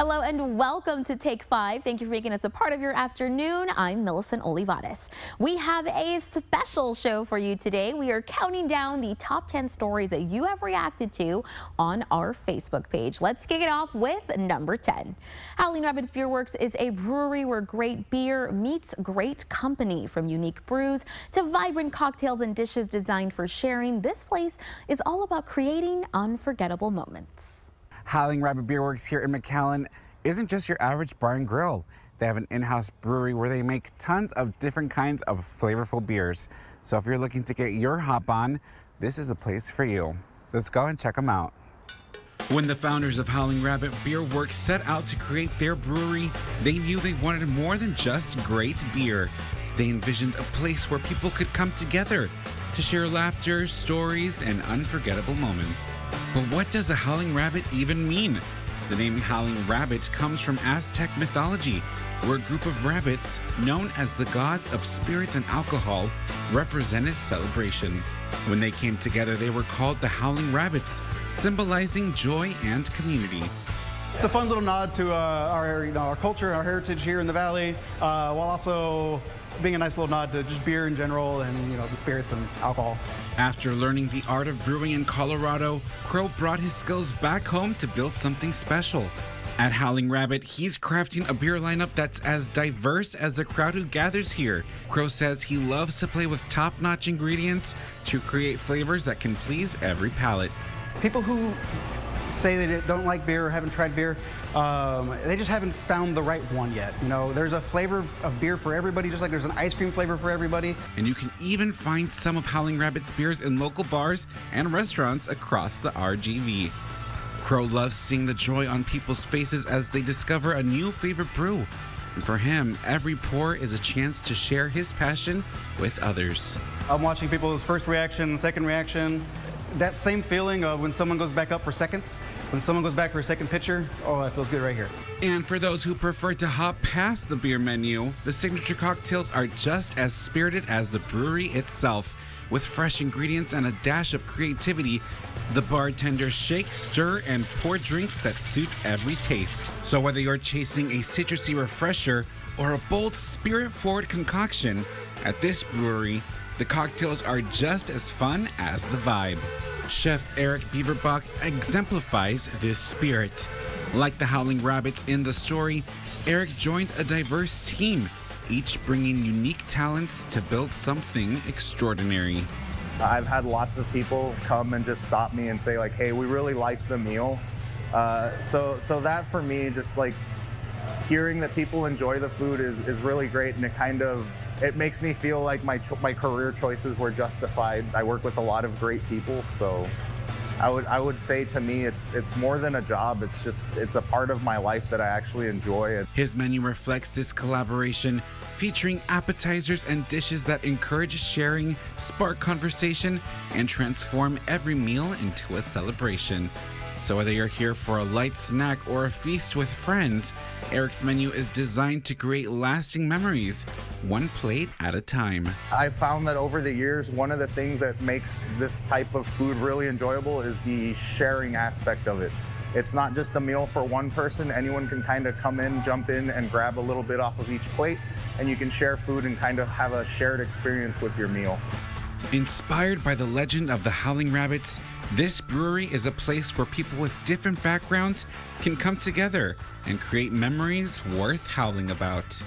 Hello and welcome to Take 5. Thank you for making us a part of your afternoon. I'm Millicent Olivares. We have a special show for you today. We are counting down the top 10 stories that you have reacted to on our Facebook page. Let's kick it off with number 10. Howling Rabbits Beer Works is a brewery where great beer meets great company. From unique brews to vibrant cocktails and dishes designed for sharing, this place is all about creating unforgettable moments. Howling Rabbit Beer Works here in McAllen isn't just your average bar and grill. They have an in-house brewery where they make tons of different kinds of flavorful beers. So if you're looking to get your hop on, this is the place for you. Let's go and check them out. When the founders of Howling Rabbit Beer Works set out to create their brewery, they knew they wanted more than just great beer. They envisioned a place where people could come together to share laughter, stories, and unforgettable moments. But what does a howling rabbit even mean? The name Howling Rabbit comes from Aztec mythology, where a group of rabbits, known as the gods of spirits and alcohol, represented celebration. When they came together, they were called the Howling Rabbits, symbolizing joy and community. It's a fun little nod to our culture, our heritage here in the valley, while also being a nice little nod to just beer in general and the spirits and alcohol. After learning the art of brewing in Colorado, Crow brought his skills back home to build something special. At Howling Rabbit, he's crafting a beer lineup that's as diverse as the crowd who gathers here. Crow says he loves to play with top-notch ingredients to create flavors that can please every palate. People who say they don't like beer or haven't tried beer, they just haven't found the right one yet. There's a flavor of beer for everybody, just like there's an ice cream flavor for everybody. And you can even find some of Howling Rabbit's beers in local bars and restaurants across the RGV. Crow loves seeing the joy on people's faces as they discover a new favorite brew. And for him, every pour is a chance to share his passion with others. I'm watching people's first reaction, second reaction. That same feeling of when someone goes back up for seconds, when someone goes back for a second pitcher, oh, that feels good right here. And for those who prefer to hop past the beer menu, the signature cocktails are just as spirited as the brewery itself. With fresh ingredients and a dash of creativity, the bartenders shake, stir, and pour drinks that suit every taste. So whether you're chasing a citrusy refresher or a bold, spirit-forward concoction, at this brewery, the cocktails are just as fun as the vibe. Chef Eric Beaverbach exemplifies this spirit. Like the Howling Rabbits in the story, Eric joined a diverse team, each bringing unique talents to build something extraordinary. I've had lots of people come and just stop me and say like, hey, we really liked the meal. So that for me, just like hearing that people enjoy the food is really great, and it makes me feel like my career choices were justified. I work with a lot of great people, so I would say to me it's more than a job. It's a part of my life that I actually enjoy. His menu reflects this collaboration, featuring appetizers and dishes that encourage sharing, spark conversation, and transform every meal into a celebration. So whether you're here for a light snack or a feast with friends, Eric's menu is designed to create lasting memories, one plate at a time. I've found that over the years, one of the things that makes this type of food really enjoyable is the sharing aspect of it. It's not just a meal for one person. Anyone can kind of come in, jump in, and grab a little bit off of each plate, and you can share food and kind of have a shared experience with your meal. Inspired by the legend of the Howling Rabbits, this brewery is a place where people with different backgrounds can come together and create memories worth howling about.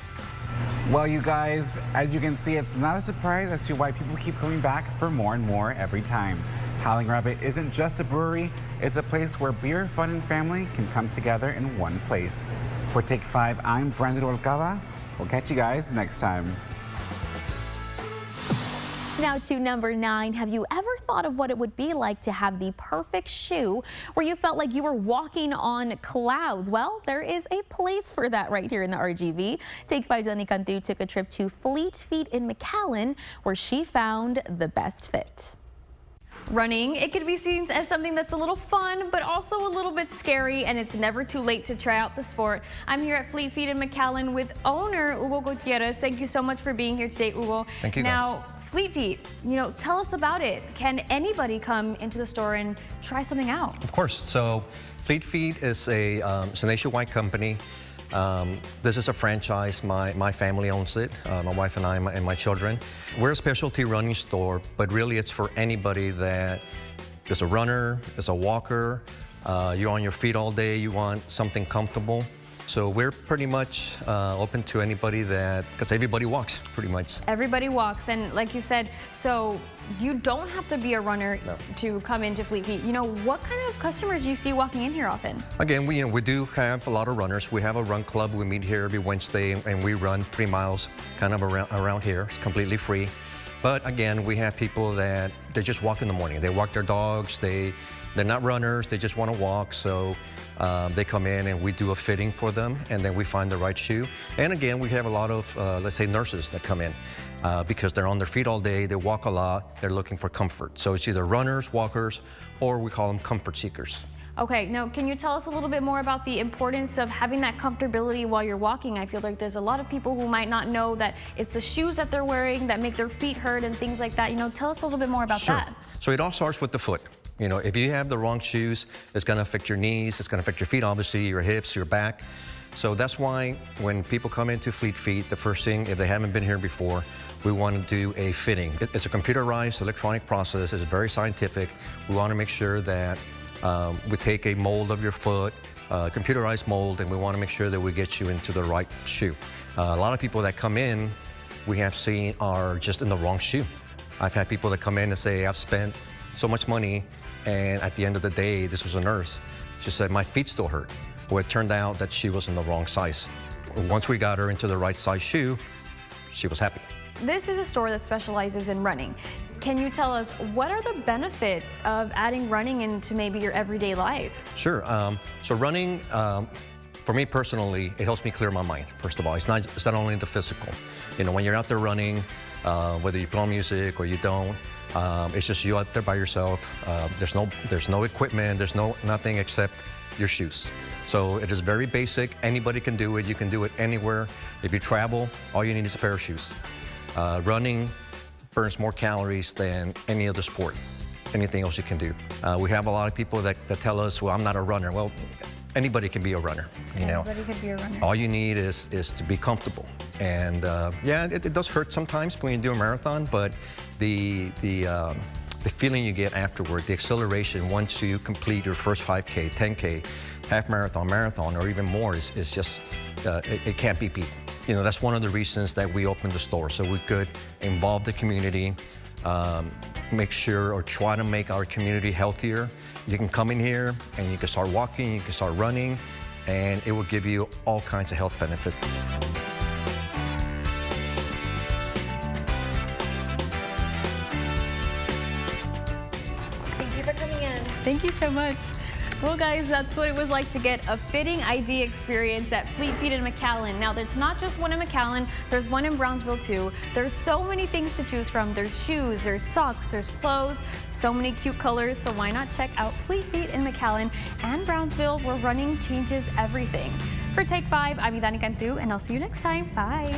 Well, you guys, as you can see, it's not a surprise as to why people keep coming back for more and more every time. Howling Rabbit isn't just a brewery, it's a place where beer, fun, and family can come together in one place. For Take 5, I'm Brandon Olcava. We'll catch you guys next time. Now to number 9. Have you ever thought of what it would be like to have the perfect shoe where you felt like you were walking on clouds? Well, there is a place for that right here in the RGV. Take 5's Lenny Cantu took a trip to Fleet Feet in McAllen, where she found the best fit. Running, it could be seen as something that's a little fun, but also a little bit scary, and it's never too late to try out the sport. I'm here at Fleet Feet in McAllen with owner Hugo Gutierrez. Thank you so much for being here today, Hugo. Thank you, Now, guys. Fleet Feet, tell us about it. Can anybody come into the store and try something out? Of course. So Fleet Feet is it's a nationwide company. This is a franchise. My family owns it, my wife and I and my children. We're a specialty running store, but really it's for anybody that is a runner, is a walker, you're on your feet all day, you want something comfortable. So we're pretty much open to anybody because everybody walks, pretty much. Everybody walks, and like you said, so you don't have to be a runner to come into Fleet Feet. What kind of customers do you see walking in here often? Again, we do have a lot of runners. We have a run club. We meet here every Wednesday, and we run 3 miles kind of around here. It's completely free. But again, we have people that they just walk in the morning. They walk their dogs. They're not runners. They just want to walk. So they come in and we do a fitting for them, and then we find the right shoe. And again, we have a lot of, let's say, nurses that come in because they're on their feet all day. They walk a lot. They're looking for comfort. So it's either runners, walkers, or we call them comfort seekers. Okay, now can you tell us a little bit more about the importance of having that comfortability while you're walking? I feel like there's a lot of people who might not know that it's the shoes that they're wearing that make their feet hurt and things like that. Tell us a little bit more about that. So it all starts with the foot. If you have the wrong shoes, it's going to affect your knees, it's going to affect your feet, obviously, your hips, your back. So that's why when people come into Fleet Feet, the first thing, if they haven't been here before, we want to do a fitting. It's a computerized electronic process. It's very scientific. We want to make sure that we take a mold of your foot, computerized mold, and we want to make sure that we get you into the right shoe. A lot of people that come in, we have seen are just in the wrong shoe. I've had people that come in and say, I've spent so much money, and at the end of the day, this was a nurse. She said, my feet still hurt. Well, it turned out that she was in the wrong size. Once we got her into the right size shoe, she was happy. This is a store that specializes in running. Can you tell us what are the benefits of adding running into maybe your everyday life? Sure. So running, for me personally, it helps me clear my mind. First of all, it's not only the physical. When you're out there running, whether you put on music or you don't, it's just you out there by yourself. There's no equipment. There's nothing except your shoes. So it is very basic. Anybody can do it. You can do it anywhere. If you travel, all you need is a pair of shoes. Running burns more calories than any other sport, anything else you can do. We have a lot of people that tell us, well, I'm not a runner. Well, anybody can be a runner. Anybody can be a runner. All you need is to be comfortable. And yeah, it does hurt sometimes when you do a marathon, but the feeling you get afterward, the acceleration once you complete your first 5K, 10K, half marathon, or even more is just, it can't be beat. That's one of the reasons that we opened the store, so we could involve the community, make sure or try to make our community healthier. You can come in here and you can start walking, you can start running, and it will give you all kinds of health benefits. Thank you for coming in. Thank you so much. Well, guys, that's what it was like to get a fitting ID experience at Fleet Feet in McAllen. Now, there's not just one in McAllen, there's one in Brownsville, too. There's so many things to choose from. There's shoes, there's socks, there's clothes, so many cute colors, so why not check out Fleet Feet in McAllen and Brownsville, where running changes everything. For Take 5, I'm Idani Cantu, and I'll see you next time. Bye.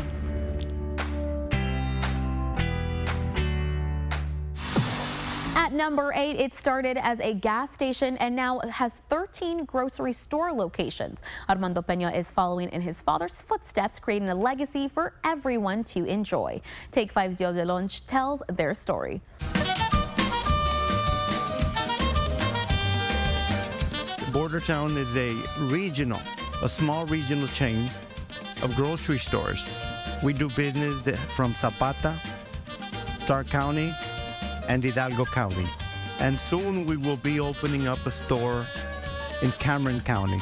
At number 8, it started as a gas station and now has 13 grocery store locations. Armando Peña is following in his father's footsteps, creating a legacy for everyone to enjoy. Take 5's Yo Delonge tells their story. Bordertown is a small regional chain of grocery stores. We do business from Zapata, Stark County, and Hidalgo County. And soon we will be opening up a store in Cameron County.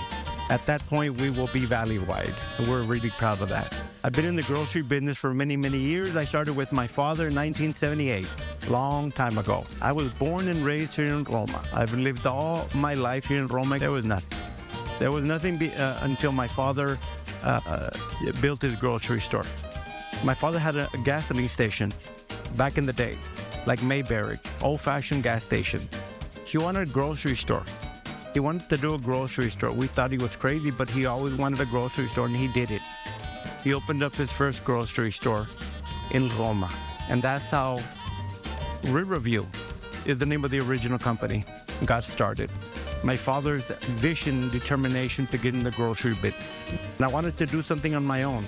At that point, we will be valley-wide, and we're really proud of that. I've been in the grocery business for many, many years. I started with my father in 1978, long time ago. I was born and raised here in Roma. I've lived all my life here in Roma. There was nothing. There was nothing until my father built his grocery store. My father had a gasoline station back in the day, like Mayberry, old-fashioned gas station. He wanted a grocery store. He wanted to do a grocery store. We thought he was crazy, but he always wanted a grocery store, and he did it. He opened up his first grocery store in Roma, and that's how Riverview is the name of the original company. Got started. My father's vision and determination to get in the grocery business. And I wanted to do something on my own.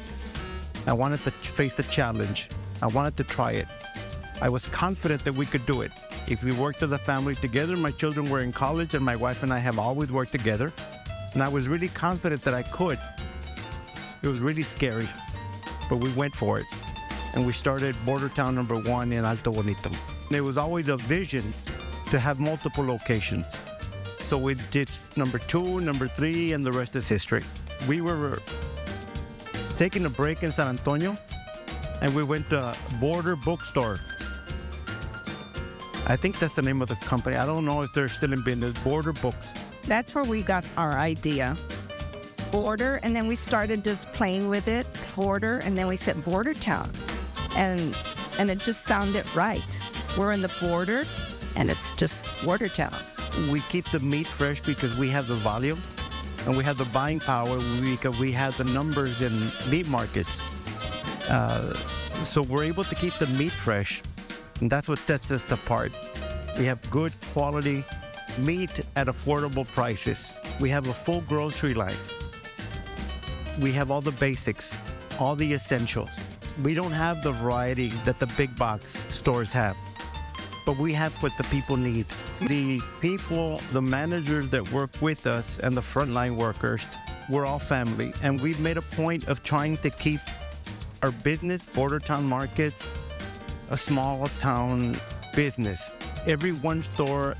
I wanted to face the challenge. I wanted to try it. I was confident that we could do it. If we worked as a family together, my children were in college and my wife and I have always worked together. And I was really confident that I could. It was really scary, but we went for it. And we started Border Town number 1 in Alto Bonito. There was always a vision to have multiple locations. So we did number 2, number 3, and the rest is history. We were taking a break in San Antonio, and we went to Border Bookstore. I think that's the name of the company. I don't know if they're still in business. Border Books. That's where we got our idea. Border, and then we started just playing with it. Border, and then we said Border Town. And it just sounded right. We're in the border, and it's just Border Town. We keep the meat fresh because we have the volume, and we have the buying power because we have the numbers in meat markets. So we're able to keep the meat fresh, and that's what sets us apart. We have good quality meat at affordable prices. We have a full grocery line. We have all the basics, all the essentials. We don't have the variety that the big box stores have, but we have what the people need. The people, the managers that work with us and the frontline workers, we're all family, and we've made a point of trying to keep our business, Border Town Markets, a small town business. Every one store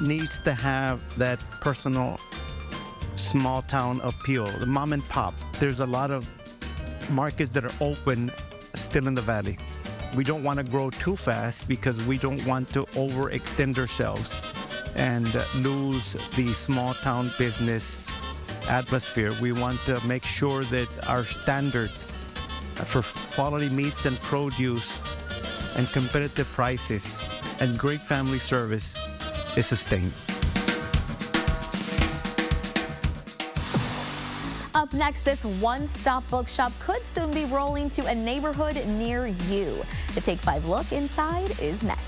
needs to have that personal small town appeal, the mom and pop. There's a lot of markets that are open still in the valley. We don't want to grow too fast because we don't want to overextend ourselves and lose the small town business atmosphere. We want to make sure that our standards for quality meats and produce and competitive prices and great family service is sustained. Up next, this one-stop bookshop could soon be rolling to a neighborhood near you. The Take 5 look inside is next.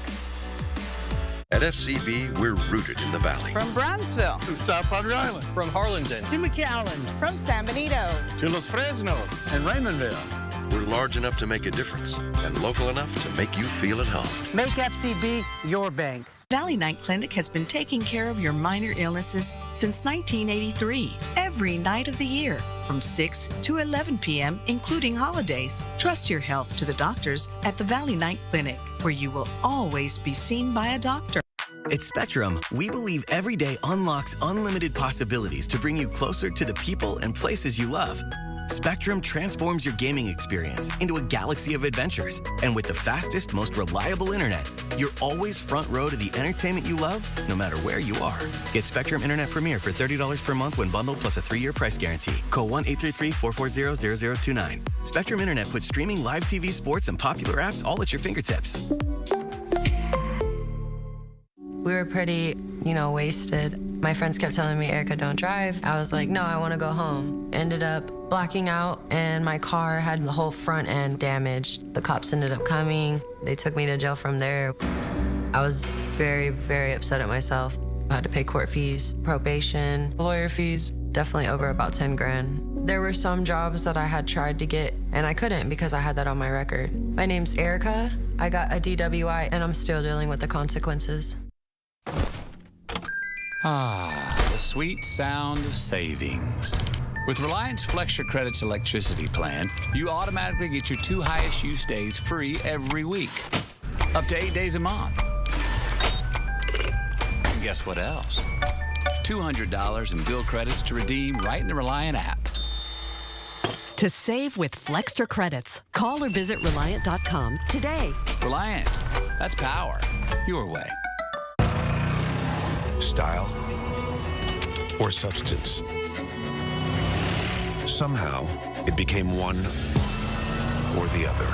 At FCB, we're rooted in the Valley. From Brownsville to South Padre Island, from Harlingen to McAllen, from San Benito to Los Fresnos and Raymondville. We're large enough to make a difference and local enough to make you feel at home. Make FCB your bank. Valley Night Clinic has been taking care of your minor illnesses since 1983, every night of the year, from 6 to 11 p.m., including holidays. Trust your health to the doctors at the Valley Night Clinic, where you will always be seen by a doctor. At Spectrum, we believe every day unlocks unlimited possibilities to bring you closer to the people and places you love. Spectrum transforms your gaming experience into a galaxy of adventures. And with the fastest, most reliable internet, you're always front row to the entertainment you love, no matter where you are. Get Spectrum Internet Premier for $30 per month when bundled plus a 3-year price guarantee. Call 1-833-440-0029. Spectrum Internet puts streaming live TV, sports, and popular apps all at your fingertips. We were pretty, wasted. My friends kept telling me, Erica, don't drive. I was like, no, I want to go home. Ended up blacking out, and my car had the whole front end damaged. The cops ended up coming. They took me to jail from there. I was very, very upset at myself. I had to pay court fees, probation, lawyer fees, definitely over about 10 grand. There were some jobs that I had tried to get, and I couldn't because I had that on my record. My name's Erica. I got a DWI, and I'm still dealing with the consequences. Ah, the sweet sound of savings. With Reliance Flex Your Credits electricity plan, you automatically get your 2 highest use days free every week, up to 8 days a month. And guess what else? $200 in bill credits to redeem right in the Reliant app. To save with Flextra Credits, call or visit Reliant.com today. Reliant, that's power your way. Style or substance. Somehow, it became one or the other.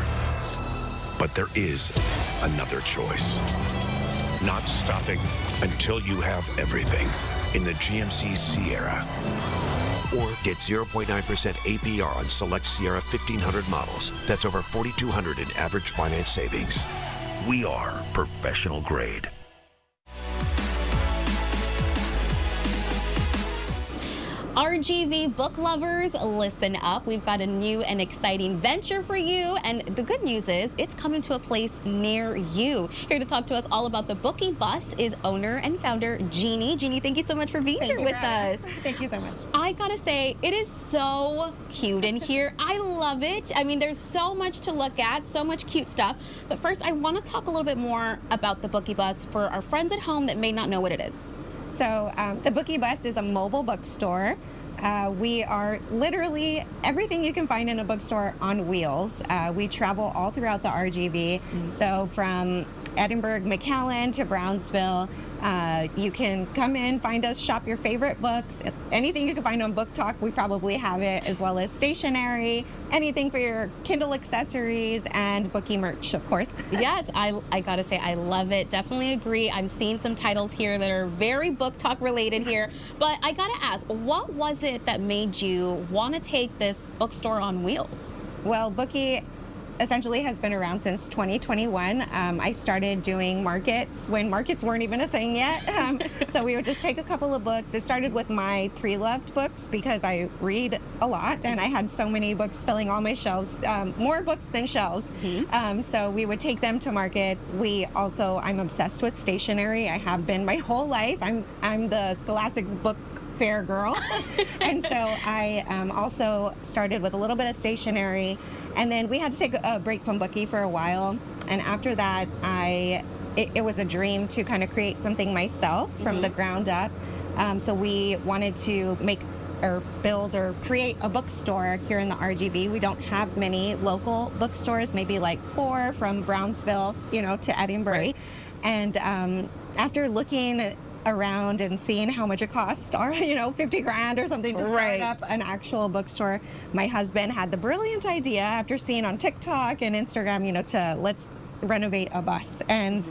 But there is another choice. Not stopping until you have everything in the GMC Sierra. Or get 0.9% APR on select Sierra 1500 models. That's over $4,200 in average finance savings. We are professional grade. RGV book lovers, listen up. We've got a new and exciting venture for you. And the good news is it's coming to a place near you. Here to talk to us all about the Bookie Bus is owner and founder Jeannie. Jeannie, thank you so much for being here with us. Thank you so much. I gotta say, it is so cute in here. I love it. I mean, there's so much to look at, so much cute stuff. But first, I want to talk a little bit more about the Bookie Bus for our friends at home that may not know what it is. So the Bookie Bus is a mobile bookstore. We are literally everything you can find in a bookstore on wheels. We travel all throughout the RGV. So from Edinburg, McAllen to Brownsville. You can come in, find us, shop your favorite books. Anything you can find on Book Talk, we probably have it, as well as stationery, anything for your Kindle accessories, and Bookie merch, of course. Yes, I gotta say, I love it. Definitely agree. I'm seeing some titles here that are very Book Talk related here. But I gotta ask, what was it that made you want to take this bookstore on wheels? Well, Bookie essentially has been around since 2021. I started doing markets when markets weren't even a thing yet. So we would just take a couple of books. It started with my pre-loved books because I read a lot and I had so many books filling all my shelves, more books than shelves. So we would take them to markets. I'm obsessed with stationery. I have been my whole life. I'm the Scholastic's book fair girl. And so I also started with a little bit of stationery. And then we had to take a break from Bookie for a while. And after that, it was a dream to kind of create something myself from the ground up. So we wanted to build or create a bookstore here in the RGV. We don't have many local bookstores, maybe like 4 from Brownsville, to Edinburgh. Right. And after looking around and seeing how much it costs, or 50 grand or something to start up an actual bookstore, my husband had the brilliant idea after seeing on TikTok and Instagram, to let's renovate a bus and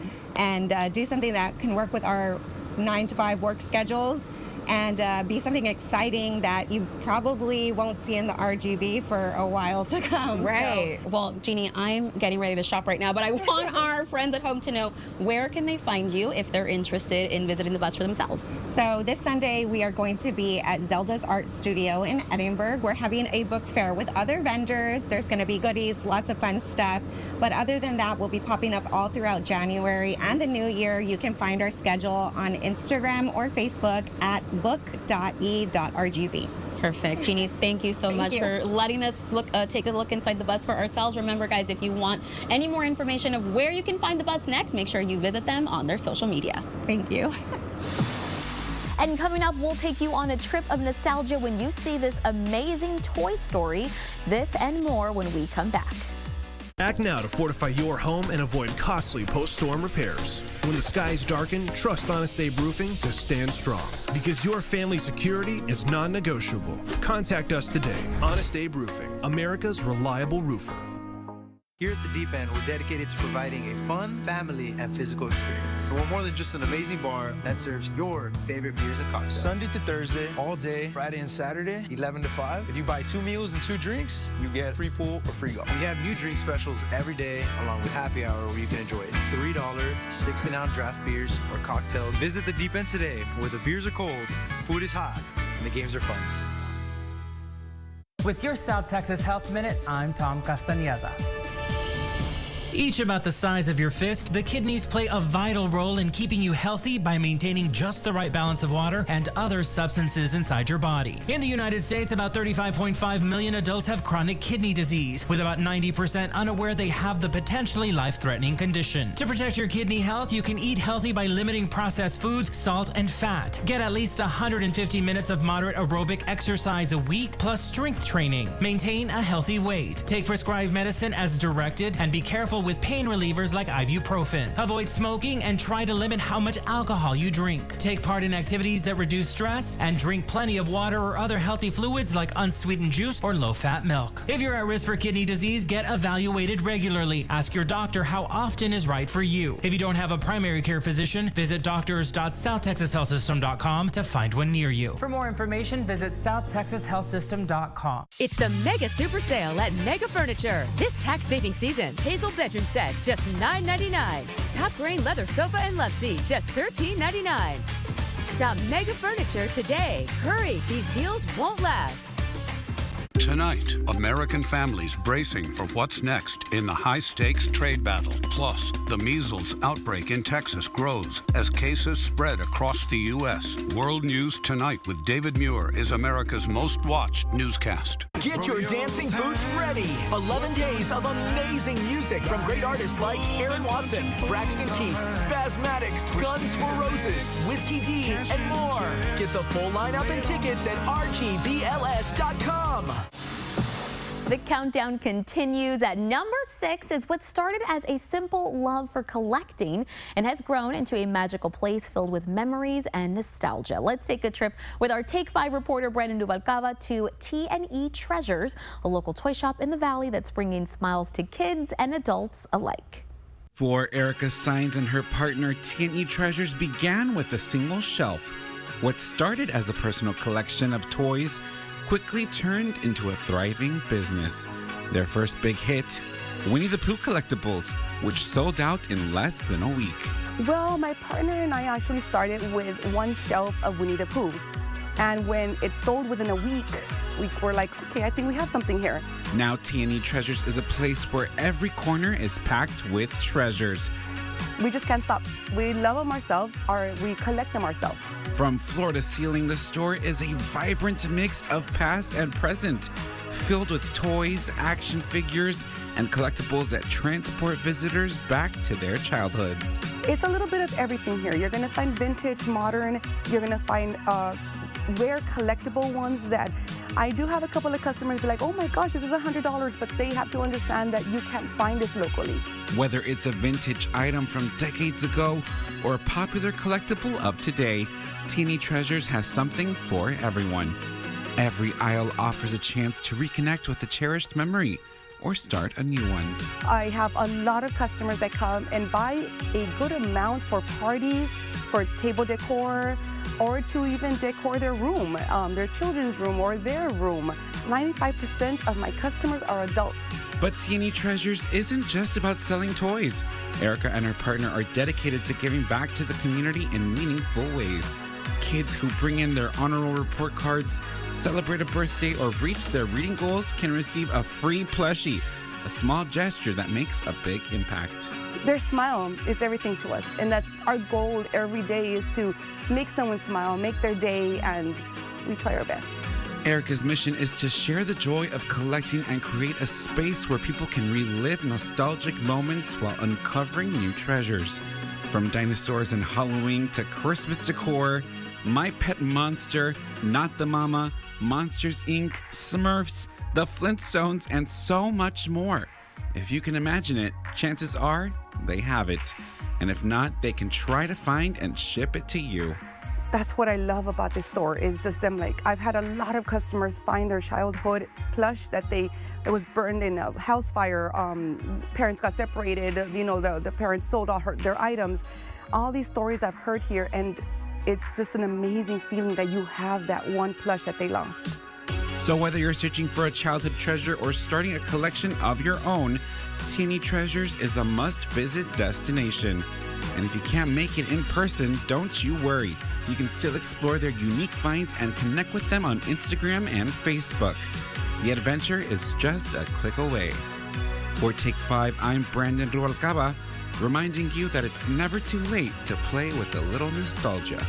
do something that can work with our 9-to-5 work schedules and be something exciting that you probably won't see in the RGV for a while to come. Right. So. Well, Jeannie, I'm getting ready to shop right now, but I want our friends at home to know, where can they find you if they're interested in visiting the bus for themselves? So this Sunday, we are going to be at Zelda's Art Studio in Edinburgh. We're having a book fair with other vendors. There's going to be goodies, lots of fun stuff. But other than that, we'll be popping up all throughout January and the new year. You can find our schedule on Instagram or Facebook at book.e.rgv. Perfect. Jeannie, thank you so much for letting us take a look inside the bus for ourselves. Remember, guys, if you want any more information of where you can find the bus next, make sure you visit them on their social media. Thank you. And coming up, we'll take you on a trip of nostalgia when you see this amazing Toy Story. This and more when we come back. Act now to fortify your home and avoid costly post-storm repairs. When the skies darken, trust Honest Abe Roofing to stand strong. Because your family's security is non-negotiable. Contact us today. Honest Abe Roofing, America's reliable roofer. Here at the Deep End, we're dedicated to providing a fun, family, and physical experience. We're more than just an amazing bar that serves your favorite beers and cocktails. Sunday to Thursday, all day, Friday and Saturday, 11 to 5. If you buy 2 meals and 2 drinks, you get free pool or free golf. We have new drink specials every day, along with happy hour where you can enjoy $3 16-ounce draft beers or cocktails. Visit the Deep End today, where the beers are cold, food is hot, and the games are fun. With your South Texas Health Minute, I'm Tom Castañeda. Each about the size of your fist, the kidneys play a vital role in keeping you healthy by maintaining just the right balance of water and other substances inside your body. In the United States, about 35.5 million adults have chronic kidney disease, with about 90% unaware they have the potentially life-threatening condition. To protect your kidney health, you can eat healthy by limiting processed foods, salt, and fat. Get at least 150 minutes of moderate aerobic exercise a week, plus strength training. Maintain a healthy weight. Take prescribed medicine as directed, and be careful with pain relievers like ibuprofen. Avoid smoking and try to limit how much alcohol you drink. Take part in activities that reduce stress and drink plenty of water or other healthy fluids like unsweetened juice or low-fat milk. If you're at risk for kidney disease, get evaluated regularly. Ask your doctor how often is right for you. If you don't have a primary care physician, visit doctors.southtexashealthsystem.com to find one near you. For more information, visit southtexashealthsystem.com. It's the Mega Super Sale at Mega Furniture. This tax saving season, Hazel bed bedroom set, just $9.99. Top grain leather sofa and love seat, just $13.99. Shop Mega Furniture today. Hurry, these deals won't last. Tonight, American families bracing for what's next in the high-stakes trade battle. Plus, the measles outbreak in Texas grows as cases spread across the U.S. World News Tonight with David Muir is America's most watched newscast. Get your dancing boots ready. 11 days of amazing music from great artists like Aaron Watson, Braxton Keith, Spasmatics, Guns N' Roses, Whiskey D, and more. Get the full lineup and tickets at rgvls.com. The countdown continues. At number 6 is what started as a simple love for collecting and has grown into a magical place filled with memories and nostalgia. Let's take a trip with our Take 5 reporter Brandon Rubalcaba to T&E Treasures, a local toy shop in the Valley that's bringing smiles to kids and adults alike. For Erica Saenz and her partner, T&E Treasures began with a single shelf. What started as a personal collection of toys quickly turned into a thriving business. Their first big hit, Winnie the Pooh collectibles, which sold out in less than a week. Well, my partner and I actually started with one shelf of Winnie the Pooh. And when it sold within a week, we were like, okay, I think we have something here. Now T&E Treasures is a place where every corner is packed with treasures. We just can't stop. We love them ourselves, or we collect them ourselves. From floor to ceiling, the store is a vibrant mix of past and present, filled with toys, action figures, and collectibles that transport visitors back to their childhoods. It's a little bit of everything here. You're gonna find vintage, modern, you're gonna find rare collectible ones that I do have a couple of customers be like, oh my gosh, this is $100, but they have to understand that you can't find this locally. Whether it's a vintage item from decades ago or a popular collectible of today, T&E Treasures has something for everyone. Every aisle offers a chance to reconnect with a cherished memory or start a new one. I have a lot of customers that come and buy a good amount for parties, for table decor, or to even decor their room, their children's room or their room. 95% of my customers are adults. But T&E Treasures isn't just about selling toys. Erica and her partner are dedicated to giving back to the community in meaningful ways. Kids who bring in their honor roll report cards, celebrate a birthday, or reach their reading goals can receive a free plushie, a small gesture that makes a big impact. Their smile is everything to us, and that's our goal every day, is to make someone smile, make their day, and we try our best. Erica's mission is to share the joy of collecting and create a space where people can relive nostalgic moments while uncovering new treasures. From dinosaurs and Halloween to Christmas decor, My Pet Monster, Not the Mama, Monsters Inc., Smurfs, The Flintstones, and so much more. If you can imagine it, chances are they have it. And if not, they can try to find and ship it to you. That's what I love about this store, is just them, like, I've had a lot of customers find their childhood plush that it was burned in a house fire, parents got separated, you know, the parents sold all their items. All these stories I've heard here, and it's just an amazing feeling that you have that one plush that they lost. So whether you're searching for a childhood treasure or starting a collection of your own, T&E Treasures is a must-visit destination. And if you can't make it in person, don't you worry. You can still explore their unique finds and connect with them on Instagram and Facebook. The adventure is just a click away. For Take 5, I'm Brandon Rubalcaba, reminding you that it's never too late to play with a little nostalgia.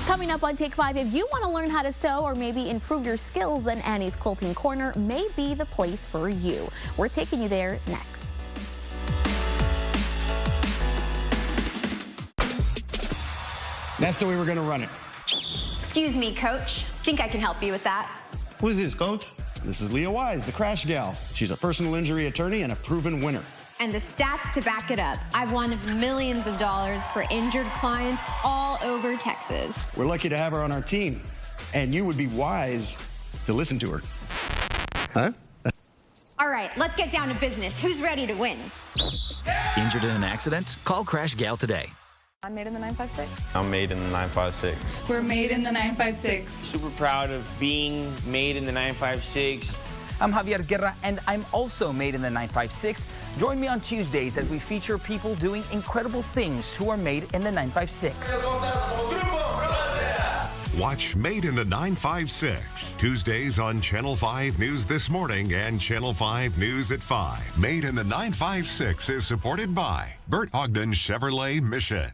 Coming up on Take 5, if you want to learn how to sew or maybe improve your skills, then Annie's Quilting Corner may be the place for you. We're taking you there next. That's the way we're going to run it. Excuse me, Coach. Think I can help you with that. Who's this, Coach? This is Leah Wise, the Crash Gal. She's a personal injury attorney and a proven winner. And the stats to back it up. I've won millions of dollars for injured clients all over Texas. We're lucky to have her on our team. And you would be wise to listen to her. Huh? All right, let's get down to business. Who's ready to win? Injured in an accident? Call Crash Gal today. I'm made in the 956. I'm made in the 956. We're made in the 956. Super proud of being made in the 956. I'm Javier Guerra, and I'm also made in the 956. Join me on Tuesdays as we feature people doing incredible things who are made in the 956. Watch Made in the 956, Tuesdays on Channel 5 News This Morning and Channel 5 News at 5. Made in the 956 is supported by Bert Ogden Chevrolet Mission.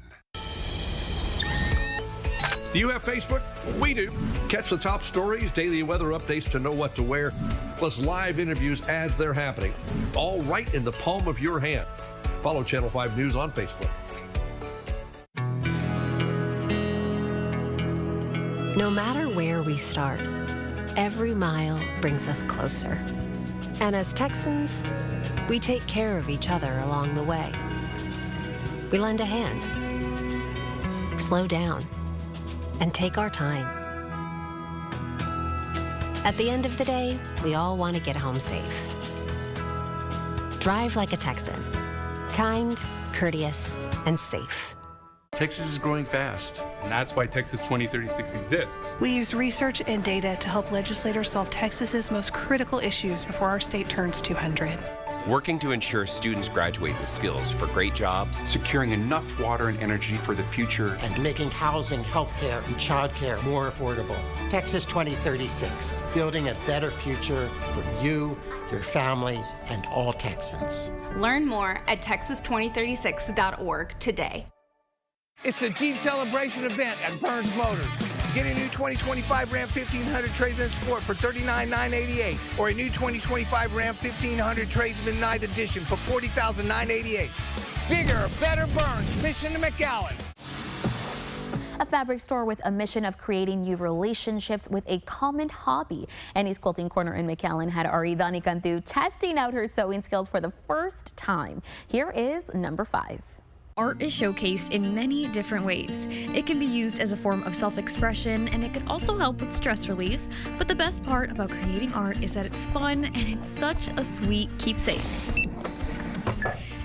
Do you have Facebook? We do. Catch the top stories, daily weather updates to know what to wear, plus live interviews as they're happening. All right in the palm of your hand. Follow Channel 5 News on Facebook. No matter where we start, every mile brings us closer. And as Texans, we take care of each other along the way. We lend a hand, slow down, and take our time. At the end of the day, we all want to get home safe. Drive like a Texan. Kind, courteous, and safe. Texas is growing fast. And that's why Texas 2036 exists. We use research and data to help legislators solve Texas's most critical issues before our state turns 200. Working to ensure students graduate with skills for great jobs, securing enough water and energy for the future, and making housing, healthcare, and childcare more affordable. Texas 2036, building a better future for you, your family, and all Texans. Learn more at texas2036.org today. It's a Jeep celebration event at Burns Motors. Get a new 2025 Ram 1500 Tradesman Sport for $39,988, or a new 2025 Ram 1500 Tradesman Night Edition for $40,988. Bigger, better Burns. Mission to McAllen. A fabric store with a mission of creating new relationships with a common hobby. Annie's Quilting Corner in McAllen had Aridani Cantu testing out her sewing skills for the first time. Here is number 5. Art is showcased in many different ways. It can be used as a form of self-expression, and it can also help with stress relief. But the best part about creating art is that it's fun and it's such a sweet keepsake.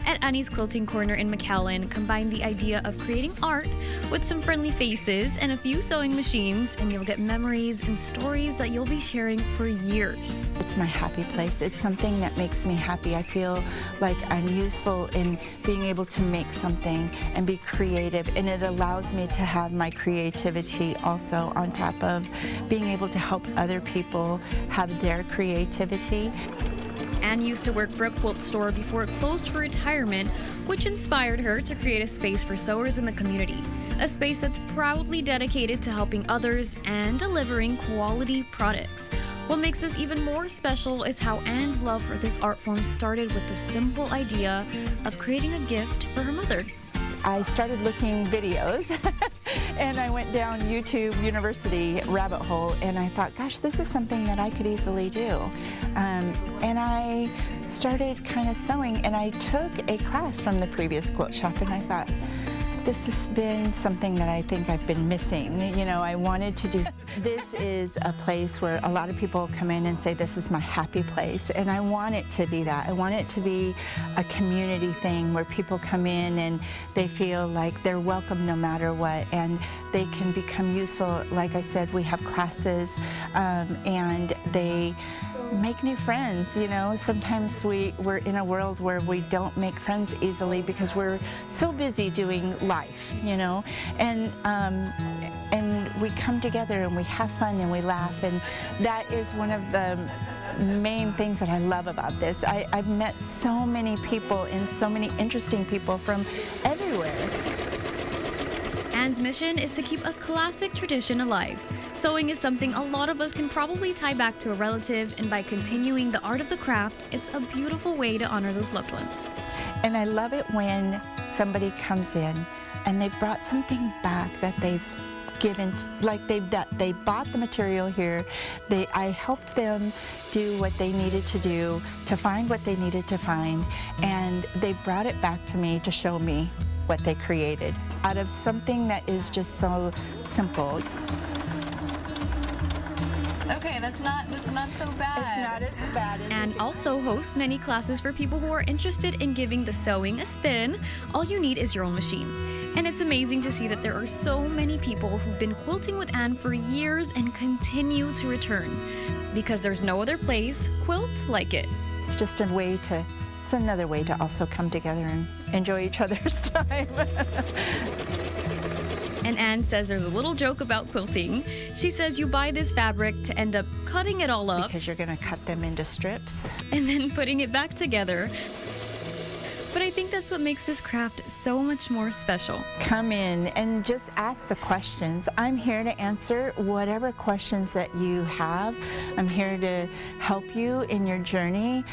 At Annie's Quilting Corner in McAllen, combine the idea of creating art with some friendly faces and a few sewing machines, and you'll get memories and stories that you'll be sharing for years. It's my happy place. It's something that makes me happy. I feel like I'm useful in being able to make something and be creative, and it allows me to have my creativity also on top of being able to help other people have their creativity. Anne used to work for a quilt store before it closed for retirement, which inspired her to create a space for sewers in the community. A space that's proudly dedicated to helping others and delivering quality products. What makes this even more special is how Anne's love for this art form started with the simple idea of creating a gift for her mother. I started looking videos and I went down YouTube University rabbit hole, and I thought, gosh, this is something that I could easily do. And I started kind of sewing, and I took a class from the previous quilt shop, and I thought, this has been something that I think I've been missing. You know, I wanted to do. This is a place where a lot of people come in and say, this is my happy place, and I want it to be that. I want it to be a community thing where people come in and they feel like they're welcome no matter what, and they can become useful. Like I said, we have classes, and they make new friends. You know, sometimes we're in a world where we don't make friends easily because we're so busy doing life, you know, and we come together and we have fun and we laugh, and that is one of the main things that I love about this. I've met so many people and so many interesting people from everywhere. Anne's mission is to keep a classic tradition alive. Sewing is something a lot of us can probably tie back to a relative, and by continuing the art of the craft, it's a beautiful way to honor those loved ones. And I love it when somebody comes in and they brought something back that they've given, like they bought the material here. I helped them do what they needed to do, to find what they needed to find, and they brought it back to me to show me what they created out of something that is just so simple. Okay, that's not so bad. It's not as bad as And also hosts many classes for people who are interested in giving the sewing a spin. All you need is your own machine. And it's amazing to see that there are so many people who've been quilting with Anne for years and continue to return. Because there's no other place quilt like it. It's just it's another way to also come together and enjoy each other's time. And Anne says there's a little joke about quilting. She says you buy this fabric to end up cutting it all up. Because you're going to cut them into strips. And then putting it back together. But I think that's what makes this craft so much more special. Come in and just ask the questions. I'm here to answer whatever questions that you have. I'm here to help you in your journey.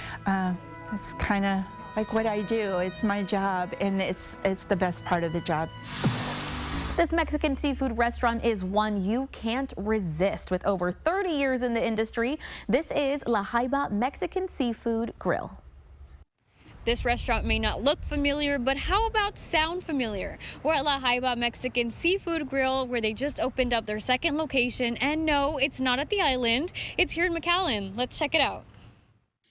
It's kind of like what I do. It's my job, and it's the best part of the job. This Mexican seafood restaurant is one you can't resist. With over 30 years in the industry, this is La Jaiba Mexican Seafood Grill. This restaurant may not look familiar, but how about sound familiar? We're at La Jaiba Mexican Seafood Grill, where they just opened up their second location. And no, it's not at the island. It's here in McAllen. Let's check it out.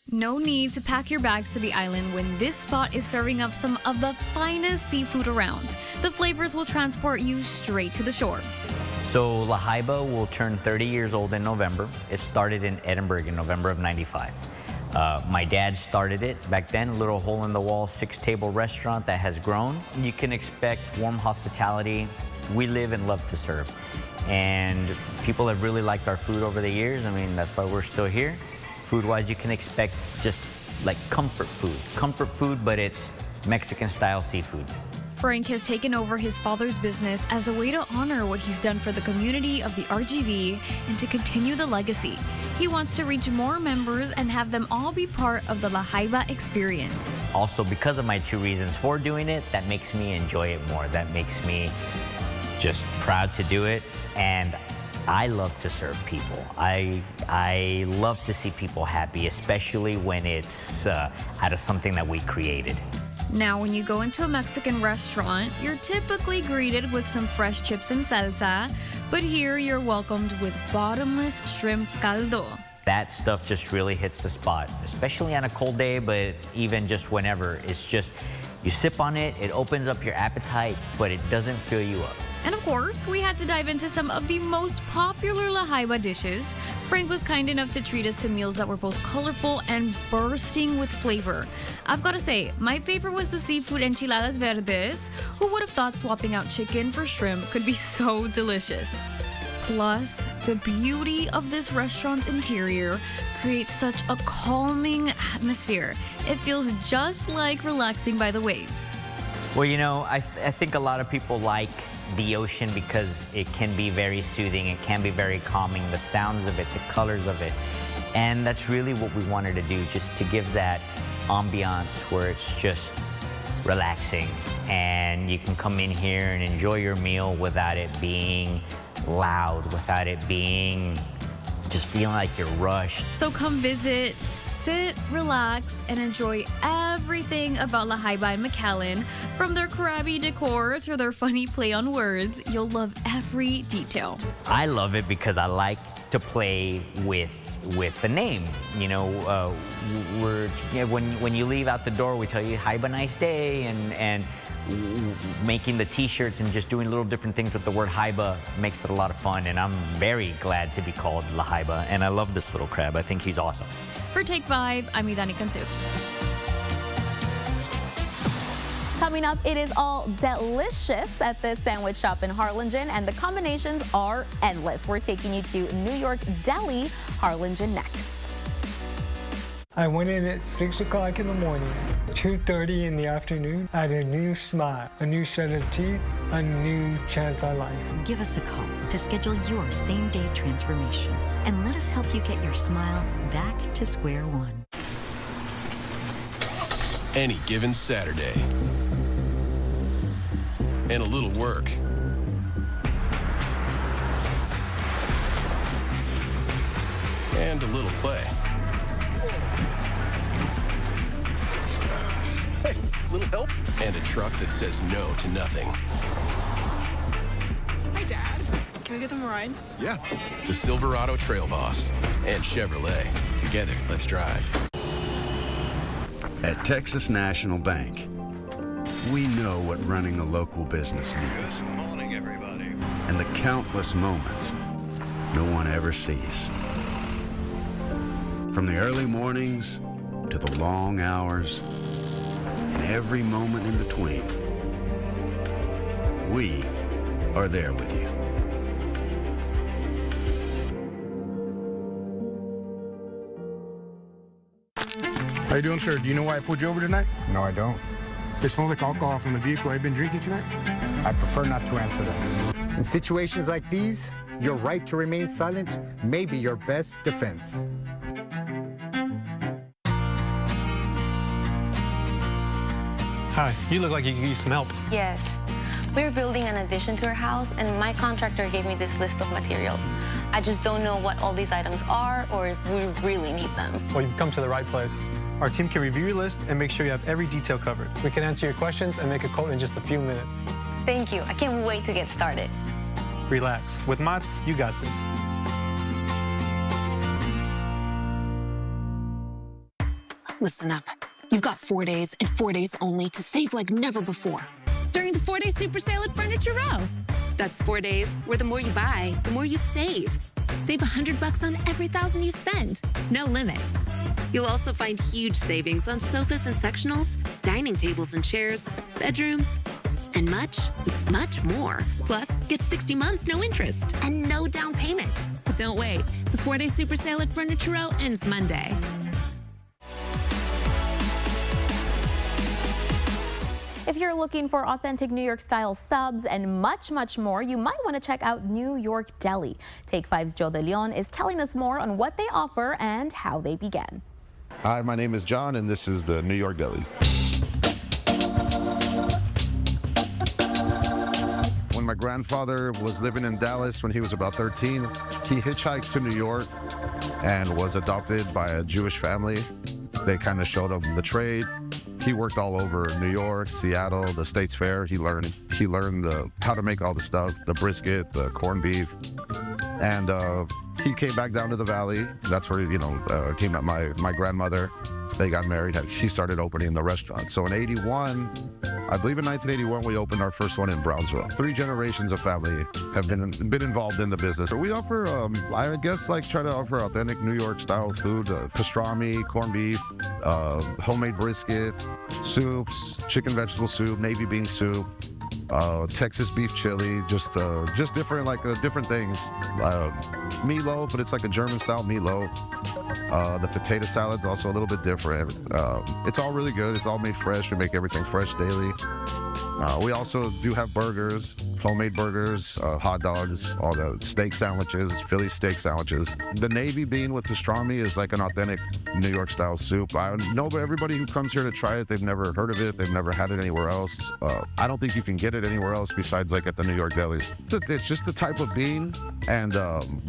No need to pack your bags to the island when this spot is serving up some of the finest seafood around. The flavors will transport you straight to the shore. So La Jaiba will turn 30 years old in November. It started in Edinburgh in November of '95. My dad started it back then, a little hole-in-the-wall, 6-table restaurant that has grown. You can expect warm hospitality. We live and love to serve. And people have really liked our food over the years. I mean, that's why we're still here. Food-wise, you can expect just like comfort food, but it's Mexican-style seafood. Frank has taken over his father's business as a way to honor what he's done for the community of the RGV and to continue the legacy. He wants to reach more members and have them all be part of the La Jaiba experience. Also, because of my 2 reasons for doing it, that makes me enjoy it more. That makes me just proud to do it. And I love to serve people. I love to see people happy, especially when it's out of something that we created. Now, when you go into a Mexican restaurant, you're typically greeted with some fresh chips and salsa, but here you're welcomed with bottomless shrimp caldo. That stuff just really hits the spot, especially on a cold day, but even just whenever. It's just, you sip on it, it opens up your appetite, but it doesn't fill you up. And of course, we had to dive into some of the most popular La Jaiba dishes. Frank was kind enough to treat us to meals that were both colorful and bursting with flavor. I've got to say, my favorite was the seafood enchiladas verdes. Who would have thought swapping out chicken for shrimp could be so delicious? Plus, the beauty of this restaurant's interior creates such a calming atmosphere. It feels just like relaxing by the waves. Well, you know, I think a lot of people like the ocean because it can be very soothing, it can be very calming, the sounds of it, the colors of it. And that's really what we wanted to do, just to give that ambiance where it's just relaxing and you can come in here and enjoy your meal without it being loud, without it being just feeling like you're rushed. So come visit, sit, relax, and enjoy everything about La Jaiba in McAllen. From their crabby decor to their funny play on words, you'll love every detail. I love it because I like to play with the name. You know, when you leave out the door, we tell you, "Jaiba, nice day," and making the t-shirts and just doing little different things with the word Jaiba makes it a lot of fun, and I'm very glad to be called La Jaiba, and I love this little crab. I think he's awesome. For Take 5, I'm Idani Cantu. Coming up, it is all delicious at this sandwich shop in Harlingen, and the combinations are endless. We're taking you to New York Deli, Harlingen next. I went in at 6 o'clock in the morning, 2:30 in the afternoon. I had a new smile, a new set of teeth, a new chance at life. Give us a call to schedule your same-day transformation and let us help you get your smile back to square one. Any given Saturday. And a little work. And a little play. Hey, little help? And a truck that says no to nothing. Hi, Dad. Can we give them a ride? Yeah. The Silverado Trail Boss and Chevrolet. Together, let's drive. At Texas National Bank, we know what running a local business means. Good morning, everybody. And the countless moments no one ever sees. From the early mornings to the long hours and every moment in between, we are there with you. How you doing, sir? Do you know why I pulled you over tonight? No, I don't. It smells like alcohol from the vehicle I've been drinking tonight. I prefer not to answer that. In situations like these, your right to remain silent may be your best defense. Hi, you look like you could use some help. Yes. We're building an addition to our house, and my contractor gave me this list of materials. I just don't know what all these items are or if we really need them. Well, you've come to the right place. Our team can review your list and make sure you have every detail covered. We can answer your questions and make a quote in just a few minutes. Thank you. I can't wait to get started. Relax. With Mott's, you got this. Listen up. You've got 4 days and 4 days only to save like never before during the 4-day super sale at Furniture Row. That's 4 days where the more you buy, the more you save. Save $100 on every $1,000 you spend. No limit. You'll also find huge savings on sofas and sectionals, dining tables and chairs, bedrooms, and much, much more. Plus, get 60 months, no interest, and no down payment. Don't wait. The 4-day super sale at Furniture Row ends Monday. If you're looking for authentic New York style subs and much, much more, you might want to check out New York Deli. Take 5's Joe De Leon is telling us more on what they offer and how they began. Hi, my name is John, and this is the New York Deli. When my grandfather was living in Dallas when he was about 13, he hitchhiked to New York and was adopted by a Jewish family. They kind of showed him the trade. He worked all over New York, Seattle, the States Fair. He learned how to make all the stuff, the brisket, the corned beef. And he came back down to the Valley. That's where, he met my grandmother. They got married. She started opening the restaurant. So in 81, I believe in 1981, we opened our first one in Brownsville. 3 generations of family have been involved in the business. So we offer, I guess, try to offer authentic New York style food, pastrami, corned beef, homemade brisket, soups, chicken vegetable soup, navy bean soup, Texas beef chili, just different, different things. Meatloaf, but it's like a German style meatloaf. The potato salad's also a little bit different. It's all really good. It's all made fresh. We make everything fresh daily. We also do have burgers, homemade burgers, hot dogs, all the steak sandwiches, Philly steak sandwiches. The navy bean with pastrami is like an authentic New York style soup. I know everybody who comes here to try it, they've never heard of it. They've never had it anywhere else. I don't think you can get it anywhere else besides at the New York delis. It's just the type of bean, and